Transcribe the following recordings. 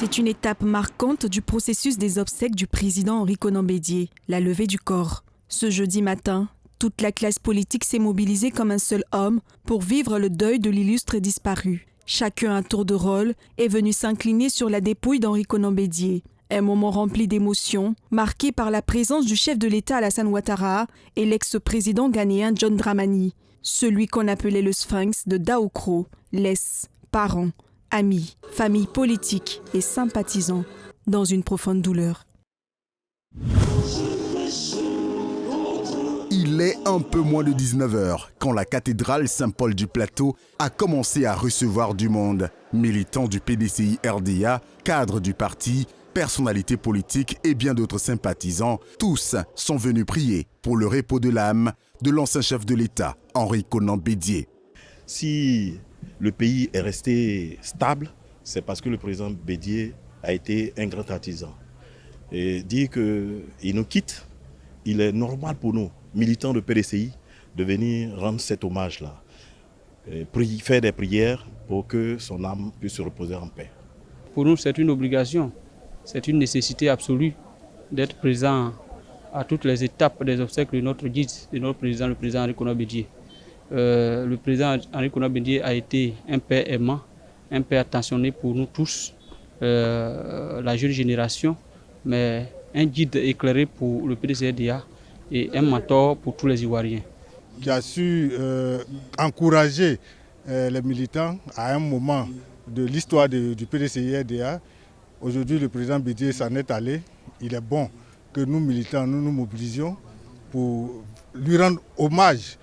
C'est une étape marquante du processus des obsèques du président Henri Konan Bédié, la levée du corps. Ce jeudi matin, toute la classe politique s'est mobilisée comme un seul homme pour vivre le deuil de l'illustre disparu. Chacun à tour de rôle est venu s'incliner sur la dépouille d'Henri Konan Bédié. Un moment rempli d'émotions, marqué par la présence du chef de l'État Alassane Ouattara et l'ex-président ghanéen John Dramani, celui qu'on appelait le Sphinx de Daoukro, laisse parents, amis, familles politiques et sympathisants dans une profonde douleur. Il est un peu moins de 19h quand la cathédrale Saint-Paul du Plateau a commencé à recevoir du monde. Militants du PDCI RDA, cadres du parti, personnalités politiques et bien d'autres sympathisants, tous sont venus prier pour le repos de l'âme de l'ancien chef de l'État, Henri Konan Bédié. Si le pays est resté stable, c'est parce que le président Bédié a été un grand artisan. Et dire qu'il nous quitte, il est normal pour nous, militants de PDCI, de venir rendre cet hommage-là. Faire des prières pour que son âme puisse se reposer en paix. Pour nous, c'est une obligation, c'est une nécessité absolue d'être présent à toutes les étapes des obsèques de notre guide, de notre président, le président Henri Konan Bédié. Le président Henri Konan Bédié a été un père aimant, un père attentionné pour nous tous, la jeune génération, mais un guide éclairé pour le PDCRDA et un mentor pour tous les Ivoiriens. Qui a su encourager les militants à un moment de l'histoire du PDCI-RDA. Aujourd'hui, le président Bédié s'en est allé. Il est bon que nous, militants, nous nous mobilisions pour lui rendre hommage,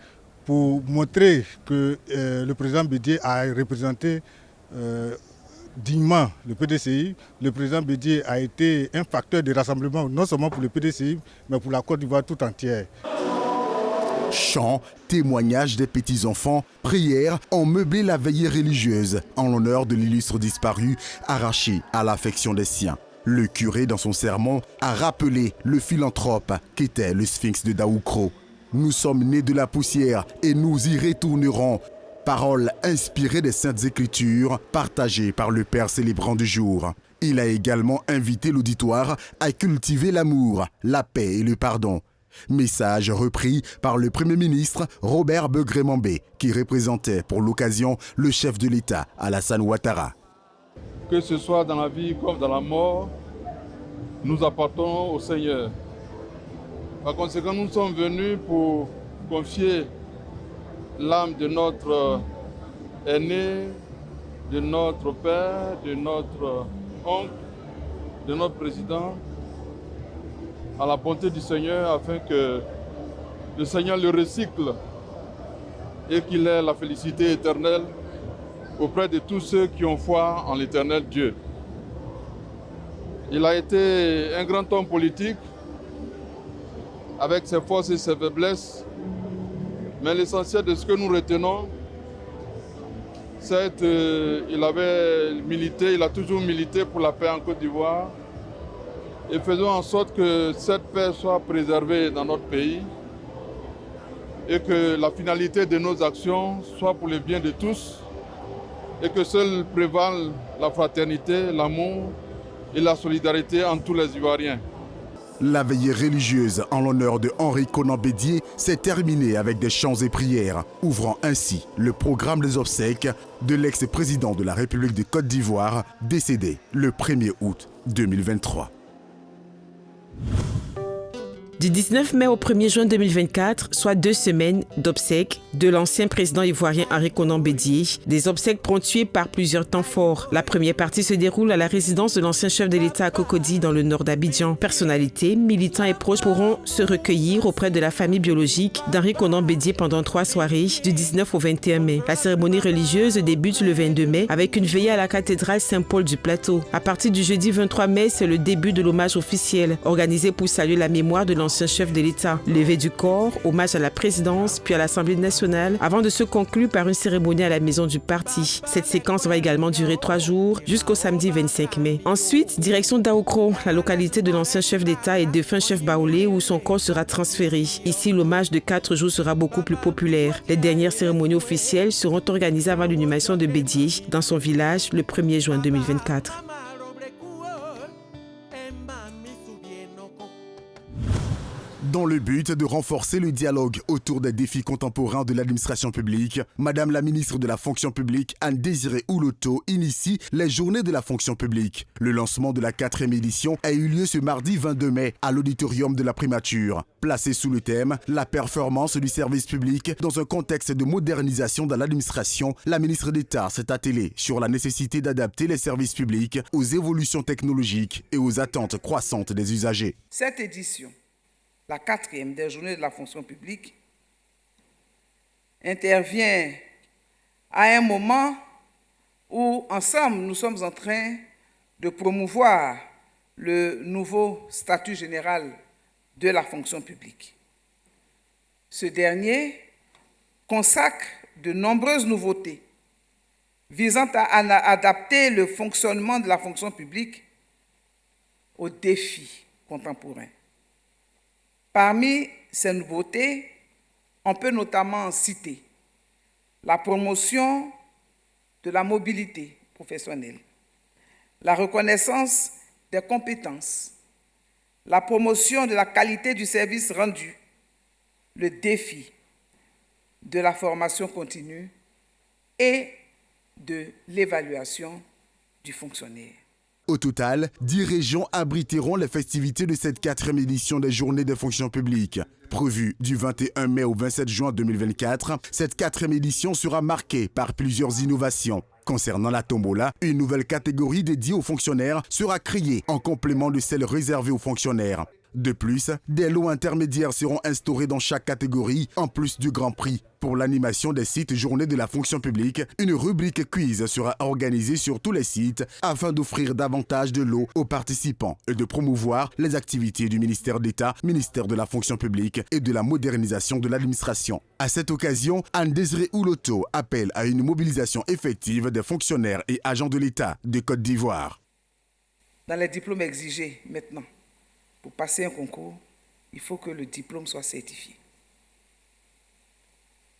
pour montrer que le président Bédié a représenté dignement le PDCI. Le président Bédié a été un facteur de rassemblement, non seulement pour le PDCI, mais pour la Côte d'Ivoire tout entière. Chants, témoignages des petits-enfants, prières ont meublé la veillée religieuse en l'honneur de l'illustre disparu, arraché à l'affection des siens. Le curé, dans son sermon, a rappelé le philanthrope qu'était le Sphinx de Daoukro. Nous sommes nés de la poussière et nous y retournerons. Paroles inspirées des Saintes Écritures, partagées par le Père célébrant du jour. Il a également invité l'auditoire à cultiver l'amour, la paix et le pardon. Message repris par le Premier ministre Robert Begré-Mambé, qui représentait pour l'occasion le chef de l'État, Alassane Ouattara. Que ce soit dans la vie comme dans la mort, nous appartenons au Seigneur. Par conséquent, nous sommes venus pour confier l'âme de notre aîné, de notre père, de notre oncle, de notre président, à la bonté du Seigneur, afin que le Seigneur le recycle et qu'il ait la félicité éternelle auprès de tous ceux qui ont foi en l'éternel Dieu. Il a été un grand homme politique, avec ses forces et ses faiblesses, mais l'essentiel de ce que nous retenons, c'est qu'il avait milité, il a toujours milité pour la paix en Côte d'Ivoire, et faisons en sorte que cette paix soit préservée dans notre pays et que la finalité de nos actions soit pour le bien de tous et que seul prévalent la fraternité, l'amour et la solidarité entre tous les Ivoiriens. La veillée religieuse en l'honneur de Henri Konan Bédié s'est terminée avec des chants et prières, ouvrant ainsi le programme des obsèques de l'ex-président de la République de Côte d'Ivoire, décédé le 1er août 2023. Du 19 mai au 1er juin 2024, soit 2 semaines d'obsèques de l'ancien président ivoirien Henri Konan Bédié, des obsèques ponctuées par plusieurs temps forts. La première partie se déroule à la résidence de l'ancien chef de l'État à Cocody, dans le nord d'Abidjan. Personnalités, militants et proches pourront se recueillir auprès de la famille biologique d'Henri Konan Bédié pendant 3 soirées, du 19 au 21 mai. La cérémonie religieuse débute le 22 mai avec une veillée à la cathédrale Saint-Paul du Plateau. À partir du jeudi 23 mai, c'est le début de l'hommage officiel, organisé pour saluer la mémoire de l'ancien chef de l'État. Levée du corps, hommage à la présidence, puis à l'Assemblée nationale, avant de se conclure par une cérémonie à la maison du parti. Cette séquence va également durer 3 jours, jusqu'au samedi 25 mai. Ensuite, direction Daoukro, la localité de l'ancien chef d'État et défunt chef baoulé, où son corps sera transféré. Ici, l'hommage de 4 jours sera beaucoup plus populaire. Les dernières cérémonies officielles seront organisées avant l'inhumation de Bédié dans son village le 1er juin 2024. Dans le but de renforcer le dialogue autour des défis contemporains de l'administration publique, Madame la ministre de la fonction publique, Anne-Désirée Ouloto, initie les journées de la fonction publique. Le lancement de la 4e édition a eu lieu ce mardi 22 mai à l'auditorium de la primature. Placé sous le thème « La performance du service public dans un contexte de modernisation de l'administration », la ministre d'État s'est attelée sur la nécessité d'adapter les services publics aux évolutions technologiques et aux attentes croissantes des usagers. Cette édition, la 4e des journées de la fonction publique, intervient à un moment où, ensemble, nous sommes en train de promouvoir le nouveau statut général de la fonction publique. Ce dernier consacre de nombreuses nouveautés visant à adapter le fonctionnement de la fonction publique aux défis contemporains. Parmi ces nouveautés, on peut notamment citer la promotion de la mobilité professionnelle, la reconnaissance des compétences, la promotion de la qualité du service rendu, le défi de la formation continue et de l'évaluation du fonctionnaire. Au total, 10 régions abriteront les festivités de cette 4e édition des Journées des fonctions publiques. Prévue du 21 mai au 27 juin 2024, cette 4e édition sera marquée par plusieurs innovations. Concernant la tombola, une nouvelle catégorie dédiée aux fonctionnaires sera créée en complément de celle réservée aux fonctionnaires. De plus, des lots intermédiaires seront instaurés dans chaque catégorie, en plus du Grand Prix. Pour l'animation des sites Journée de la fonction publique, une rubrique quiz sera organisée sur tous les sites afin d'offrir davantage de lots aux participants et de promouvoir les activités du ministère d'État, ministère de la fonction publique et de la modernisation de l'administration. À cette occasion, Anne-Désirée Ouloto appelle à une mobilisation effective des fonctionnaires et agents de l'État de Côte d'Ivoire. Dans les diplômes exigés maintenant, pour passer un concours, il faut que le diplôme soit certifié.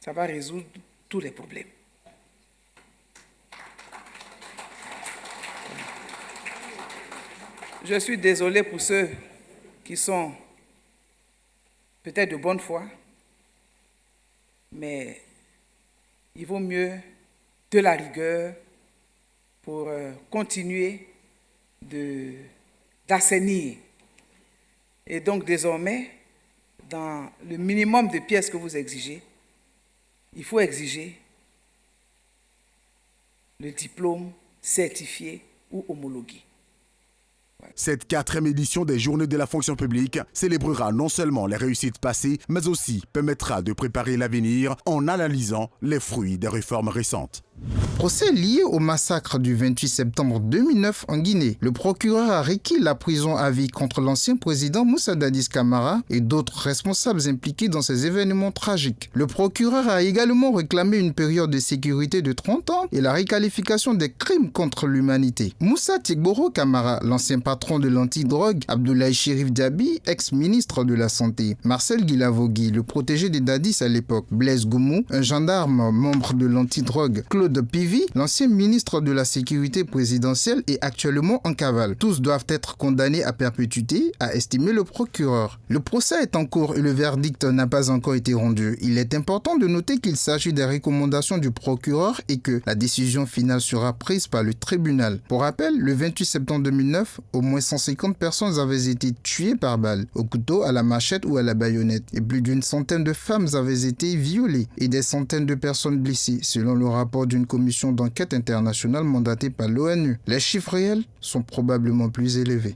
Ça va résoudre tous les problèmes. Je suis désolé pour ceux qui sont peut-être de bonne foi, mais il vaut mieux de la rigueur pour continuer d'assainir. Et donc désormais, dans le minimum de pièces que vous exigez, il faut exiger le diplôme certifié ou homologué. Cette 4e édition des Journées de la fonction publique célébrera non seulement les réussites passées, mais aussi permettra de préparer l'avenir en analysant les fruits des réformes récentes. Procès lié au massacre du 28 septembre 2009 en Guinée. Le procureur a requis la prison à vie contre l'ancien président Moussa Dadis Camara et d'autres responsables impliqués dans ces événements tragiques. Le procureur a également réclamé une période de sécurité de 30 ans et la requalification des crimes contre l'humanité. Moussa Tigboro Camara, l'ancien patron de l'antidrogue, Abdoulaye Chérif Diaby, ex-ministre de la Santé, Marcel Guilavogui, le protégé des Dadis à l'époque, Blaise Goumou, un gendarme membre de l'antidrogue, Claude Pivi, l'ancien ministre de la Sécurité présidentielle, est actuellement en cavale. Tous doivent être condamnés à perpétuité, a estimé le procureur. Le procès est en cours et le verdict n'a pas encore été rendu. Il est important de noter qu'il s'agit des recommandations du procureur et que la décision finale sera prise par le tribunal. Pour rappel, le 28 septembre 2009, au moins 150 personnes avaient été tuées par balle, au couteau, à la machette ou à la baïonnette, et plus d'une centaine de femmes avaient été violées et des centaines de personnes blessées, selon le rapport d'une commission d'enquête internationale mandatée par l'ONU. Les chiffres réels sont probablement plus élevés.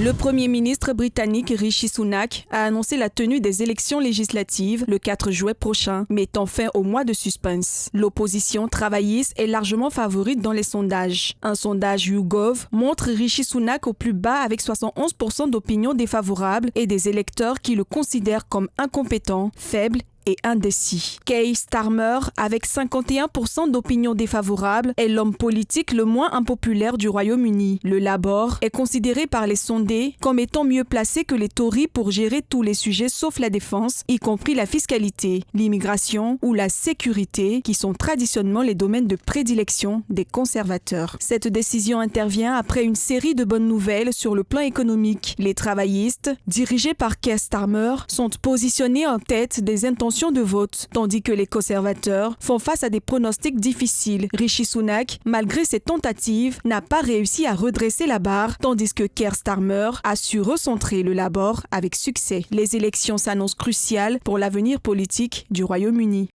Le Premier ministre britannique Rishi Sunak a annoncé la tenue des élections législatives le 4 juin prochain, mettant fin au mois de suspense. L'opposition travailliste est largement favorite dans les sondages. Un sondage YouGov montre Rishi Sunak au plus bas avec 71% d'opinions défavorables et des électeurs qui le considèrent comme incompétent, faible et indécis. Keir Starmer, avec 51% d'opinion défavorable, est l'homme politique le moins impopulaire du Royaume-Uni. Le Labour est considéré par les sondés comme étant mieux placé que les Tories pour gérer tous les sujets sauf la défense, y compris la fiscalité, l'immigration ou la sécurité, qui sont traditionnellement les domaines de prédilection des conservateurs. Cette décision intervient après une série de bonnes nouvelles sur le plan économique. Les travaillistes, dirigés par Keir Starmer, sont positionnés en tête des intentions de vote, tandis que les conservateurs font face à des pronostics difficiles. Rishi Sunak, malgré ses tentatives, n'a pas réussi à redresser la barre, tandis que Keir Starmer a su recentrer le Labour avec succès. Les élections s'annoncent cruciales pour l'avenir politique du Royaume-Uni.